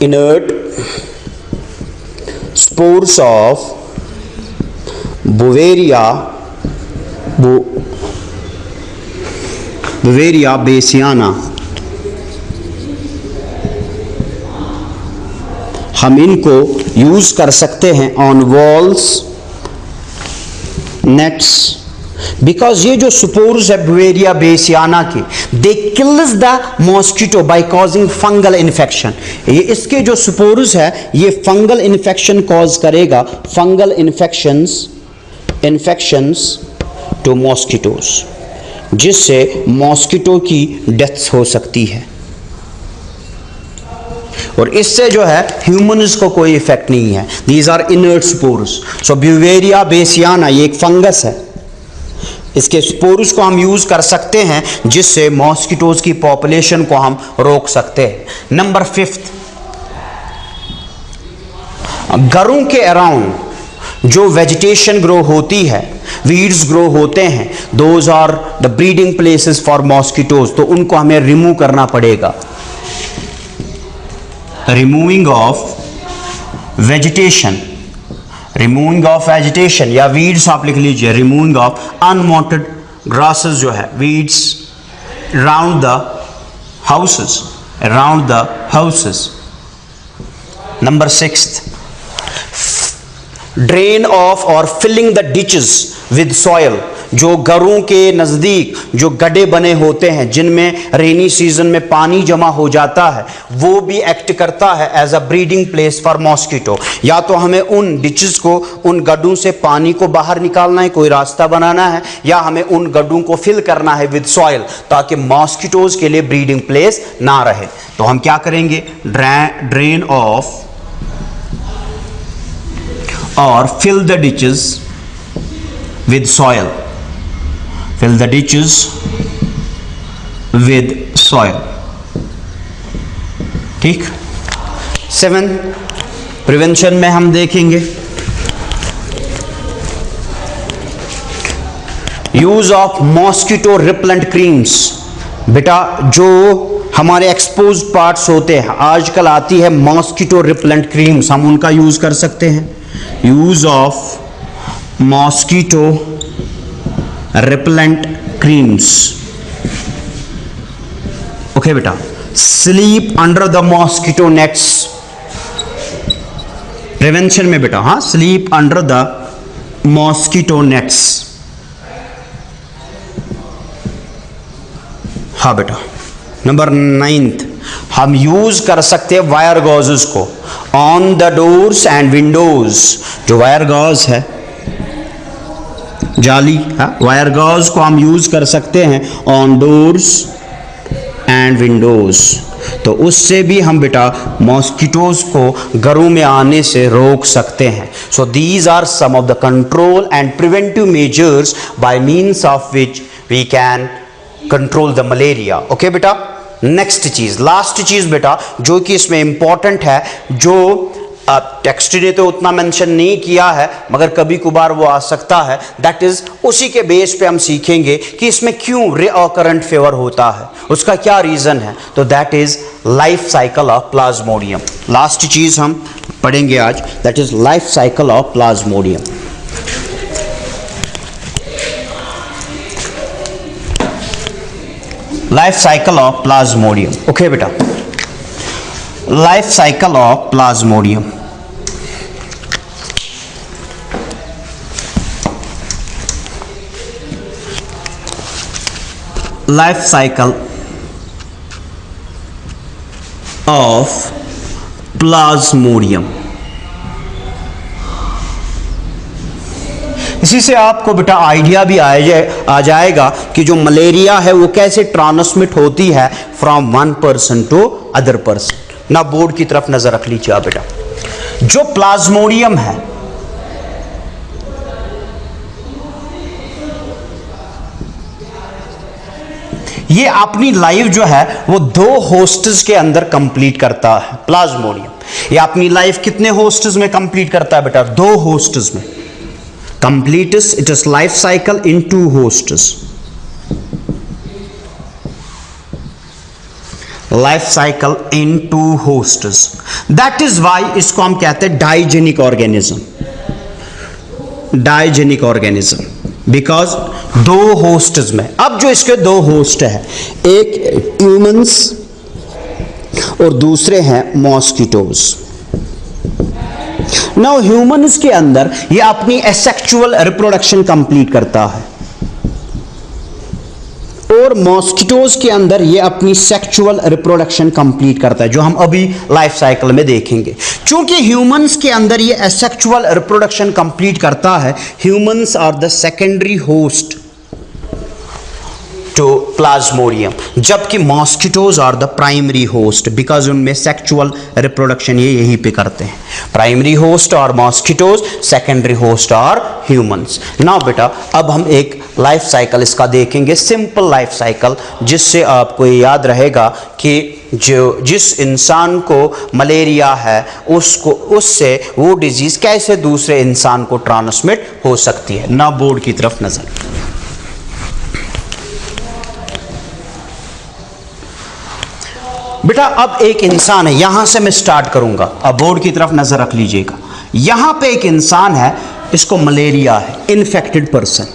inert spores of Beauveria bassiana, हम इनको use कर सकते हैं ऑन वॉल्स, नेट्स, बिकॉज ये जो स्पोर्स है ब्यूवेरिया बेसियाना के, they kills the mosquito by causing fungal infection. ये इसके जो स्पोर्स है ये फंगल इन्फेक्शन कॉज करेगा, फंगल इन्फेक्शंस टू मॉस्किटोज, जिससे मॉस्किटो की डेथ हो सकती है। और इससे जो है ह्यूमन्स को कोई इफेक्ट नहीं है। These are inert spores. So Beauveria bassiana ये एक फंगस है, इसके स्पोर्स को हम यूज कर सकते हैं जिससे मॉस्किटोज की पॉपुलेशन को हम रोक सकते हैं। नंबर 5, घरों के अराउंड जो वेजिटेशन ग्रो होती है, वीड्स ग्रो होते हैं, those are the breeding places for mosquitoes, तो उनको हमें रिमूव करना पड़ेगा। रिमूविंग ऑफ वेजिटेशन, या वीड्स आप लिख लीजिए, रिमूविंग ऑफ अनवांटेड ग्रासेस जो है, weeds around the houses. Number 6, drain off और filling the ditches with soil, जो घरों के नज़दीक जो गड्ढे बने होते हैं जिनमें रेनी सीजन में पानी जमा हो जाता है, वो भी एक्ट करता है as a breeding place for mosquito. या तो हमें उन डिचेस को, उन गड्ढों से पानी को बाहर निकालना है, कोई रास्ता बनाना है, या हमें उन गड्ढों को फिल करना है विद सॉयल, ताकि मॉस्किटोज के लिए ब्रीडिंग प्लेस ना रहे। तो हम क्या करेंगे, ड्रेन ऑफ और fill the ditches with soil, ठीक। 7, प्रिवेंशन में हम देखेंगे use of mosquito repellent creams. बेटा जो हमारे एक्सपोज पार्ट्स होते हैं, आजकल आती है मॉस्किटो रिपेलेंट क्रीम्स, हम उनका यूज कर सकते हैं। Use of mosquito repellent creams, okay बेटा। Sleep under the mosquito nets, prevention में बेटा, हाँ, sleep under the mosquito nets, हाँ बेटा। नंबर 9, हम यूज कर सकते हैं वायर गॉजेस को on the doors and Windows. जो वायर गॉज है, जाली, वायर गॉज को हम यूज कर सकते हैं ऑन डोर्स एंड विंडोज, तो उससे भी हम बेटा मॉस्किटोज को घरों में आने से रोक सकते हैं। So these are some of the control and preventive measures by means of which we can control the malaria. Okay बेटा। नेक्स्ट चीज, लास्ट चीज बेटा जो कि इसमें इंपॉर्टेंट है, जो टेक्स्ट ने तो उतना मेंशन नहीं किया है मगर कभी कभार वो आ सकता है, दैट इज उसी के बेस पे हम सीखेंगे कि इसमें क्यों रिकरेंट फीवर होता है, उसका क्या रीजन है। तो that is life cycle of Plasmodium. Last चीज हम पढ़ेंगे आज, that is life cycle of Plasmodium. Life cycle of Plasmodium, okay बेटा। Life cycle of Plasmodium, life cycle of Plasmodium. इसी से आपको बेटा आइडिया भी आ जाएगा कि जो मलेरिया है वो कैसे ट्रांसमिट होती है from one person to other person. ना बोर्ड की तरफ नजर रख लीजिए आप बेटा। जो प्लाज्मोडियम है ये अपनी लाइफ जो है वो 2 होस्ट्स के अंदर कंप्लीट करता है। प्लाज्मोडियम ये अपनी लाइफ कितने होस्ट्स में कंप्लीट करता है बेटा? 2 होस्ट्स में। completes its life cycle in 2 hosts. Life cycle in two hosts, that is why इसको हम कहते हैं digenic organism, digenic organism, because दो होस्ट्स में, अब जो इसके दो होस्ट है, एक ह्यूमंस और दूसरे हैं मॉस्किटोज। नाउ ह्यूमंस के अंदर ये अपनी एसेक्सुअल रिप्रोडक्शन कंप्लीट करता है और मॉस्किटोज के अंदर ये अपनी सेक्सुअल रिप्रोडक्शन कंप्लीट करता है, जो हम अभी लाइफ साइकिल में देखेंगे। क्योंकि ह्यूमंस के अंदर ये एसेक्सुअल रिप्रोडक्शन कंप्लीट करता है, humans are the secondary host to Plasmodium, जबकि mosquitoes are the primary host, because उनमें सेक्सुअल रिप्रोडक्शन ये यहीं पे करते हैं। प्राइमरी होस्ट और मॉस्किटोज, सेकेंडरी होस्ट और ह्यूमंस। नाउ बेटा अब हम एक लाइफ साइकिल इसका देखेंगे, सिंपल लाइफ साइकिल, जिससे आपको ये याद रहेगा कि जिस इंसान को मलेरिया है उससे वो डिजीज कैसे दूसरे इंसान को ट्रांसमिट हो सकती है। ना बोर्ड की तरफ नजर। बेटा अब एक इंसान है, यहां से मैं स्टार्ट करूंगा, अब बोर्ड की तरफ नजर रख लीजिएगा। यहां पे एक इंसान है, इसको मलेरिया है, इन्फेक्टेड पर्सन।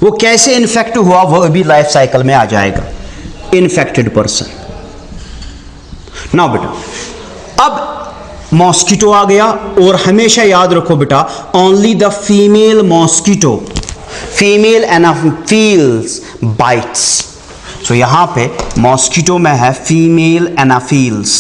वो कैसे इन्फेक्ट हुआ वो अभी लाइफ साइकिल में आ जाएगा। Infected person. ना बेटा अब मॉस्किटो आ गया, और हमेशा याद रखो बेटा, only the female mosquito, female Anopheles bites. तो यहां पे मॉस्किटो में है फीमेल एनाफिल्स।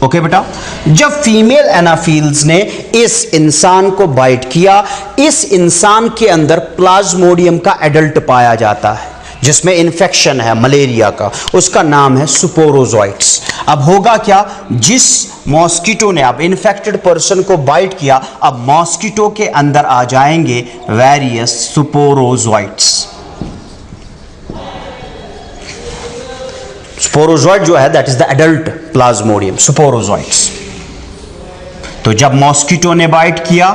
ओके बेटा, जब फीमेल एनाफिल्स ने इस इंसान को बाइट किया, इस इंसान के अंदर प्लाज्मोडियम का एडल्ट पाया जाता है, जिसमें इन्फेक्शन है मलेरिया का, उसका नाम है स्पोरोजोइट्स। अब होगा क्या, जिस मॉस्किटो ने अब इन्फेक्टेड पर्सन को बाइट किया, अब मॉस्किटो के अंदर आ जाएंगे वेरियस स्पोरोजोइट्स। स्पोरोजोइट जो है that is the adult Plasmodium, sporozoites. तो जब मॉस्किटो ने बाइट किया,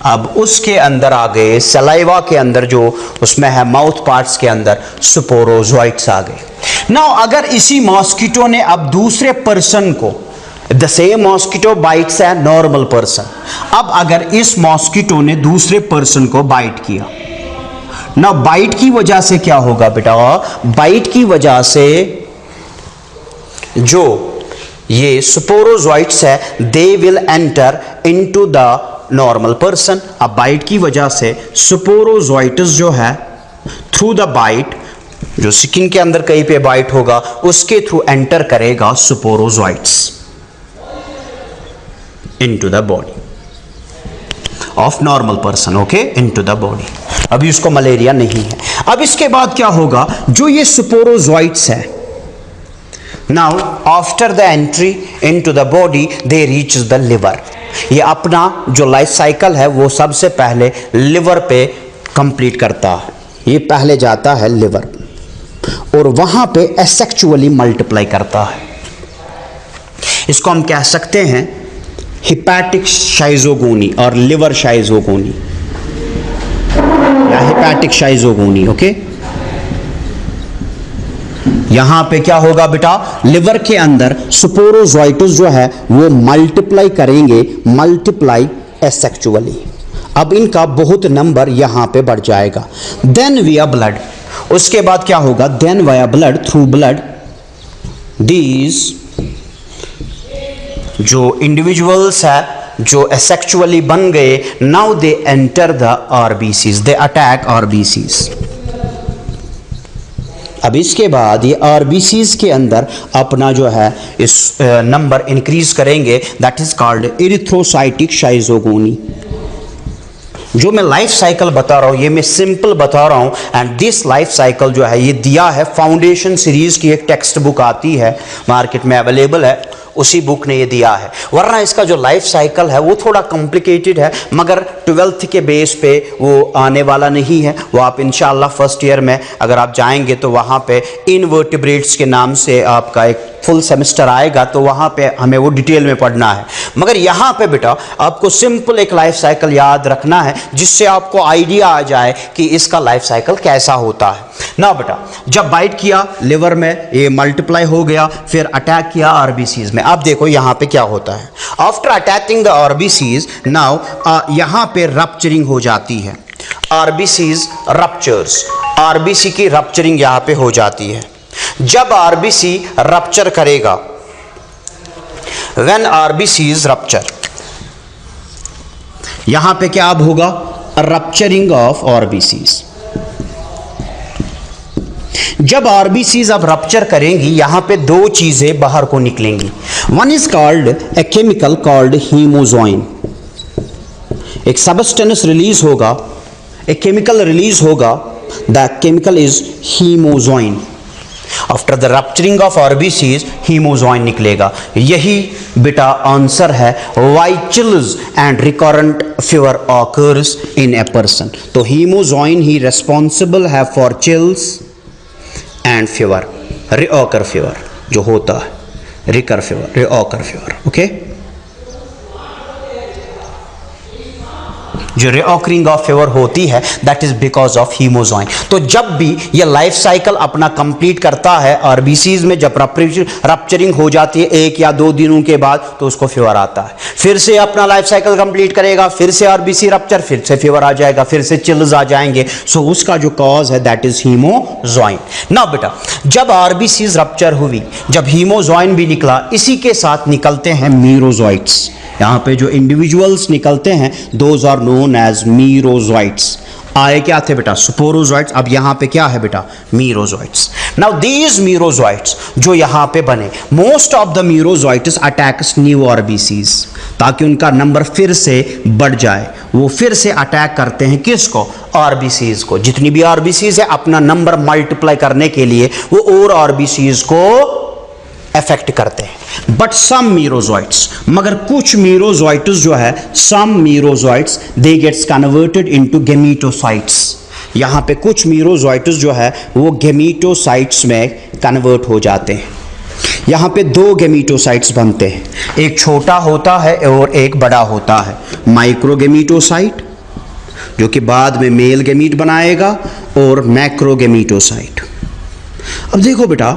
अब उसके अंदर आ गए सलाइवा के अंदर, जो उसमें है माउथ पार्ट्स के अंदर, स्पोरोजोइट्स आ गए। नाउ अगर इसी मॉस्किटो ने अब दूसरे पर्सन को, द सेम मॉस्किटो बाइट्स है नॉर्मल पर्सन, अब अगर इस मॉस्किटो ने दूसरे पर्सन को बाइट किया, ना बाइट की वजह से क्या होगा बेटा, बाइट की वजह से जो ये स्पोरोजोइट्स है they will enter into the normal person. अब बाइट की वजह से स्पोरोजोइट्स जो है थ्रू द बाइट, जो स्किन के अंदर कहीं पे बाइट होगा उसके थ्रू एंटर करेगा sporozoites into the body of normal person. Okay, into the body. अभी उसको मलेरिया नहीं है। अब इसके बाद क्या होगा, जो ये स्पोरोजोइट्स है, now after the entry into the body they reach the liver. ये अपना जो लाइफ साइकिल है वो सबसे पहले लिवर पे कंप्लीट करता है। ये पहले जाता है लिवर और वहां पे एसेक्सुअली मल्टीप्लाई करता है। इसको हम कह सकते हैं हिपैटिक शाइजोगोनी और लिवर शाइजोगोनी या हिपैटिक शाइजोगोनी। ओके, यहां पे क्या होगा बेटा, लिवर के अंदर स्पोरोजोइट्स जो है वो मल्टीप्लाई करेंगे, मल्टीप्लाई एसेक्सुअली। अब इनका बहुत नंबर यहां पे बढ़ जाएगा। देन विया ब्लड, उसके बाद क्या होगा, then via blood, through blood these जो इंडिविजुअल्स है जो एसेक्सुअली बन गए, now they enter the RBCs, they attack RBCs. अब इसके बाद ये आरबीसीज के अंदर अपना जो है इस नंबर इंक्रीज करेंगे, दैट इज कॉल्ड इरिथ्रोसाइटिक शाइजोगोनी। जो मैं लाइफ साइकिल बता रहा हूँ ये मैं सिंपल बता रहा हूँ, एंड दिस लाइफ साइकिल जो है ये दिया है फाउंडेशन सीरीज की एक टेक्स्ट बुक आती है मार्केट में अवेलेबल है, उसी बुक ने ये दिया है। वरना इसका जो लाइफ साइकिल है वो थोड़ा कॉम्प्लिकेटेड है, मगर 12th के बेस पे वो आने वाला नहीं है। वो आप इंशाल्लाह फर्स्ट ईयर में अगर आप जाएंगे तो वहाँ पे इनवर्टिब्रेट्स के नाम से आपका एक फुल सेमेस्टर आएगा तो वहाँ पे हमें वो डिटेल में पढ़ना है, मगर यहाँ पे बेटा आपको सिंपल एक लाइफ साइकिल याद रखना है जिससे आपको आइडिया आ जाए कि इसका लाइफ साइकिल कैसा होता है ना। बेटा जब बाइट किया लिवर में, ये मल्टीप्लाई हो गया, फिर अटैक किया आरबीसीज में। अब देखो यहाँ पे क्या होता है, after attacking the RBCs now यहाँ पे रप्चरिंग हो जाती है, आरबीसीज रप्चर्स, आरबीसी की रप्चरिंग यहाँ पे हो जाती है। जब आरबीसी रप्चर करेगा, व्हेन आरबीसीज रप्चर, यहां पे क्या अब होगा, रप्चरिंग ऑफ आरबीसीज। जब आरबीसीज अब रप्चर करेंगी, यहां पे दो चीजें बाहर को निकलेंगी। One is called a chemical called haemozoin, एक सब्सटेंस रिलीज होगा, एक केमिकल रिलीज होगा, the chemical is हीमोजॉइन। After the rupturing of RBCs haemozoin निकलेगा। यही बेटा आंसर है why chills and recurrent fever occurs in a person. तो हीमोजॉइन ही रेस्पॉन्सिबल है for chills and fever, reoccur fever जो होता है, recur fever, reoccur fever, okay. जो रिऑकरिंग ऑफ फीवर होती है that is because of haemozoin. तो जब भी ये लाइफ साइकिल अपना कंप्लीट करता है आरबीसीज में, जब रप्चरिंग हो जाती है 1 या 2 दिनों के बाद, तो उसको फीवर आता है। फिर से अपना लाइफ साइकिल कंप्लीट करेगा, फिर से आरबीसी रप्चर, फिर से फीवर आ जाएगा, फिर से चिल्स आ जाएंगे। सो उसका जो कॉज है दैट इज हीमोजॉइन। ना बेटा जब आरबीसीज रप्चर हुई, जब हीमोजॉइन भी निकला, इसी के साथ निकलते हैं मीरोजॉइट्स। यहाँ पे जो इंडिविजुअल्स निकलते हैं दोज आर नोन एज मीरोजॉइट्स। आए क्या थे बेटा, स्पोरोजॉइट्स, अब यहाँ पे क्या है बेटा, मीरोजॉइट्स। नाउ दीज मीरोजॉइट्स जो यहाँ पे बने, most of the merozoites attacks new RBCs, ताकि उनका नंबर फिर से बढ़ जाए। वो फिर से अटैक करते हैं किसको, आरबीसीज को। जितनी भी आरबीसीज है अपना नंबर मल्टीप्लाई करने के लिए वो और आरबीसीज को अफेक्ट करते हैं। बट सम मीरोजॉइट्स, मगर कुछ मीरोजॉइट्स जो है, सम मीरोजॉइट्स दे गेट्स कन्वर्टेड इनटू गेमीटोसाइट्स। यहां पे कुछ मीरोजॉइट्स जो है वो गेमीटोसाइट्स में कन्वर्ट हो जाते हैं। यहां पे 2 गेमीटोसाइट्स बनते हैं, एक छोटा होता है और एक बड़ा होता है। माइक्रोगेमीटोसाइट जो कि बाद में मेल गेमीट बनाएगा, और मैक्रोगेमीटोसाइट। अब देखो बेटा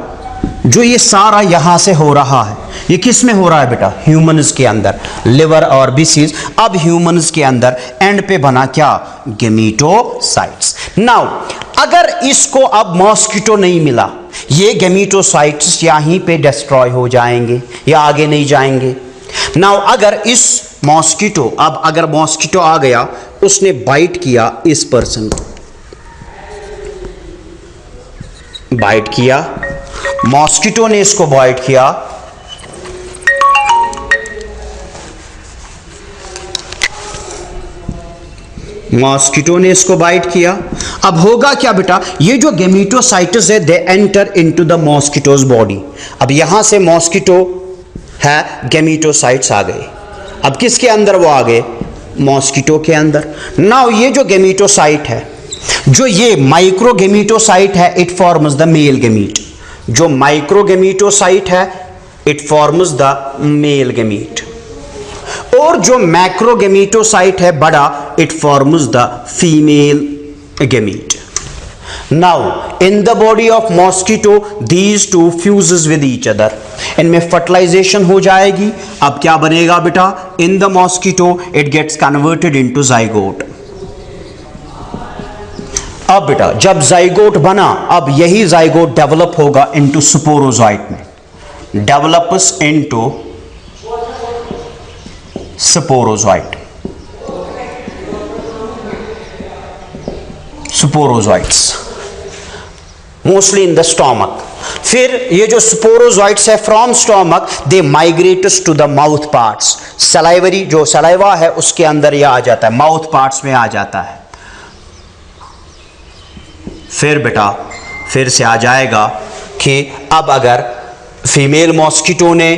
जो ये सारा यहां से हो रहा है, ये किस में हो रहा है बेटा, ह्यूमन्स के अंदर, लिवर और बीसीज। अब ह्यूमन्स के अंदर एंड पे बना क्या, गेमीटोसाइट्स। नाउ अगर इसको अब मॉस्किटो नहीं मिला, ये गेमीटोसाइट्स यहीं पे डिस्ट्रॉय हो जाएंगे, या आगे नहीं जाएंगे। नाउ अगर इस मॉस्किटो, अब अगर मॉस्किटो आ गया, उसने बाइट किया इस पर्सन को, बाइट किया, मॉस्किटो ने इसको बाइट किया, मॉस्किटो ने इसको बाइट किया। अब होगा क्या बेटा, ये जो गेमीटोसाइट्स है they enter into the mosquitoes body. अब यहां से मॉस्किटो है, गेमीटोसाइट्स आ गए। अब किसके अंदर वो आ गए, मॉस्किटो के अंदर। नाउ ये जो गेमीटोसाइट है, जो ये माइक्रोगेमीटोसाइट है, it forms the male gamete. जो माइक्रोगेमीटोसाइट है it forms the male gamete, और जो मैक्रोगेमीटोसाइट है बड़ा, it forms the female gamete. Now in the body of mosquito these two fuses with each other, इनमें फर्टिलाइजेशन हो जाएगी। अब क्या बनेगा बेटा, in the mosquito it gets converted into zygote. अब बेटा जब जाइगोट बना, अब यही जाइगोट डेवलप होगा इनटू स्पोरोजॉइट में, develops into sporozoite, sporozoites mostly in the stomach. फिर ये जो स्पोरोजॉइट्स है from stomach they migrates to the mouth parts, salivary जो सलाइवा है उसके अंदर ये आ जाता है, माउथ पार्ट्स में आ जाता है। फिर बेटा फिर से आ जाएगा कि अब अगर फीमेल मॉस्किटो ने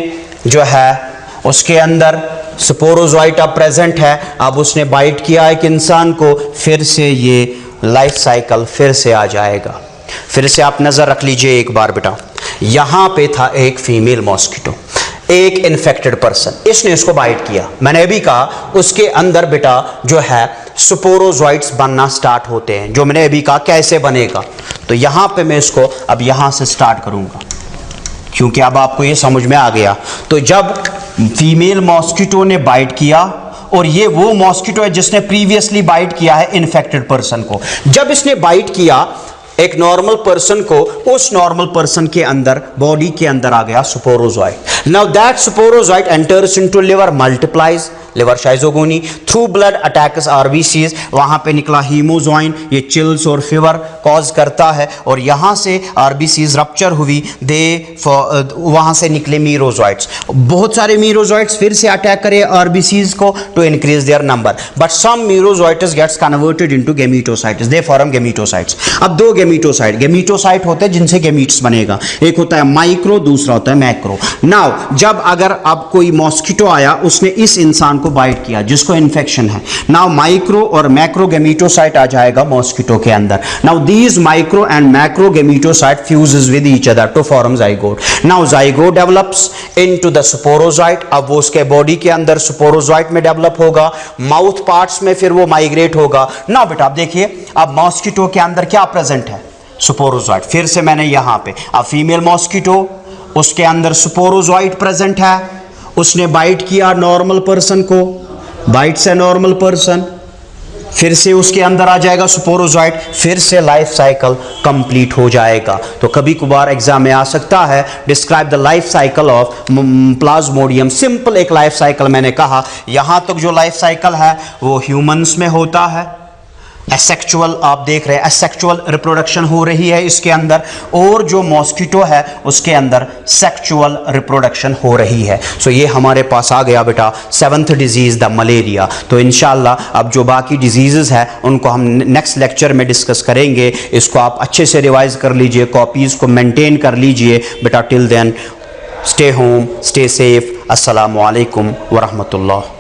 जो है उसके अंदर स्पोरोजॉइट अब प्रेजेंट है, अब उसने बाइट किया एक इंसान को, फिर से ये लाइफ साइकिल फिर से आ जाएगा। फिर से आप नज़र रख लीजिए एक बार बेटा, यहां पे था एक फीमेल मॉस्किटो, एक इन्फेक्टेड पर्सन, इसने इसको बाइट किया। मैंने अभी कहा उसके अंदर बेटा जो है स्पोरोजोइट्स बनना स्टार्ट होते हैं, जो मैंने अभी कहा कैसे बनेगा। तो यहां पे मैं इसको अब यहां से स्टार्ट करूंगा, क्योंकि अब आपको ये समझ में आ गया। तो जब फीमेल मॉस्किटो ने बाइट किया, और ये वो मॉस्किटो है जिसने प्रीवियसली बाइट किया है इन्फेक्टेड पर्सन को, जब इसने बाइट किया एक नॉर्मल पर्सन को, उस नॉर्मल पर्सन के अंदर बॉडी के अंदर आ गया sporozoite. Now that sporozoite enters into liver, multiplies, liver schizogony, through blood attacks RBCs, वहां पे निकला हीमोजॉइन, ये चिल्स और फीवर कॉज करता है, और यहां से आरबीसीज रप्चर हुई, वहां से निकले मीरोजोइट्स। बहुत सारे मीरोजोइट्स फिर से अटैक करे आरबीसीज को to increase their number, but some merozoites gets converted into gametocytes, they form gametocytes. अब दो गेमीटोसाइट होते हैं जिनसे गेमीट्स बनेगा, एक होता है माइक्रो, दूसरा होता है मैक्रो। नाउ जब अगर अब कोई मॉस्किटो आया, उसने इस इंसान को बाइट किया जिसको इन्फेक्शन है, नाउ माइक्रो और मैक्रो गेमीटोसाइट आ जाएगा मॉस्किटो के अंदर। Now these micro and macro gametocyte fuses with each other to form zygote. Now zygote develops into the sporozoite, अब वो उसके बॉडी के अंदर स्पोरोजोइट में डेवलप होगा, माउथ पार्ट्स में फिर वो माइग्रेट होगा। नाउ बेटा आप देखिए, अब मॉस्किटो के अंदर क्या प्रेजेंट है, स्पोरोजोइट। फिर से मैंने यहां पे अब फीमेल मॉस्किटो, उसके अंदर स्पोरोजोइट प्रेजेंट है, उसने बाइट किया नॉर्मल पर्सन को, बाइट से नॉर्मल पर्सन, फिर से उसके अंदर आ जाएगा स्पोरोजोइट, फिर से लाइफ साइकिल कंप्लीट हो जाएगा। तो कभी कभार एग्जाम में आ सकता है, describe the life cycle of Plasmodium. Simple एक लाइफ साइकिल मैंने कहा, यहां तक जो लाइफ साइकिल है वो ह्यूमंस में होता है, एसेक्सुअल आप देख रहे हैं, एसेक्सुअल रिप्रोडक्शन हो रही है इसके अंदर, और जो मॉस्किटो है उसके अंदर सेक्सुअल रिप्रोडक्शन हो रही है। सो ये हमारे पास आ गया बेटा 7th डिजीज द मलेरिया। तो इंशाल्लाह अब जो बाकी डिजीजेस है उनको हम नेक्स्ट लेक्चर में डिस्कस करेंगे। इसको आप अच्छे से रिवाइज कर लीजिए, कॉपीज को मेंटेन कर लीजिए बेटा। Till then stay home, stay safe. अस्सलामु अलैकुम व रहमतुल्लाह।